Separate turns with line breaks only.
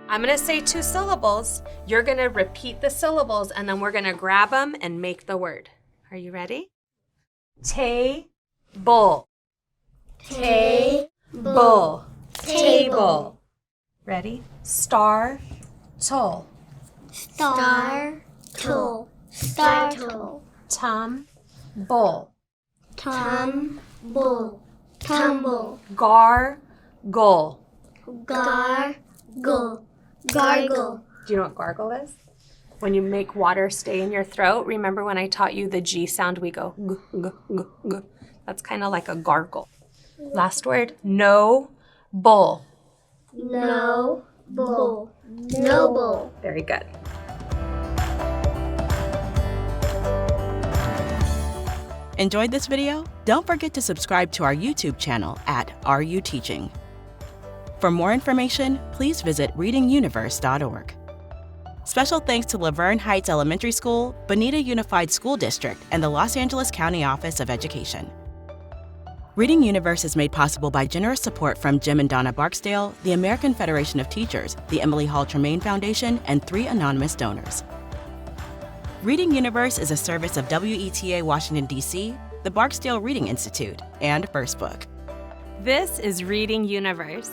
I'm going to say 2 syllables. You're going to repeat the syllables, and then we're going to grab them and make the word. Are you ready? Table. Table. Table. Ready? Startle.
Startle. Startle.
Tumble.
Tumble. Tumble.
Gargle.
Gargle. Gargle.
Do you know what gargle is? When you make water stay in your throat, remember when I taught you the G sound, we go g, g, g, g. That's kind of like a gargle. Last word, no bull.
No bull. Noble.
Very good.
Enjoyed this video? Don't forget to subscribe to our YouTube channel at Are You Teaching? For more information, please visit readinguniverse.org. Special thanks to Verne Heights Elementary School, Bonita Unified School District, and the Los Angeles County Office of Education. Reading Universe is made possible by generous support from Jim and Donna Barksdale, the American Federation of Teachers, the Emily Hall Tremaine Foundation, and 3 anonymous donors. Reading Universe is a service of WETA Washington, D.C., the Barksdale Reading Institute, and First Book.
This is Reading Universe.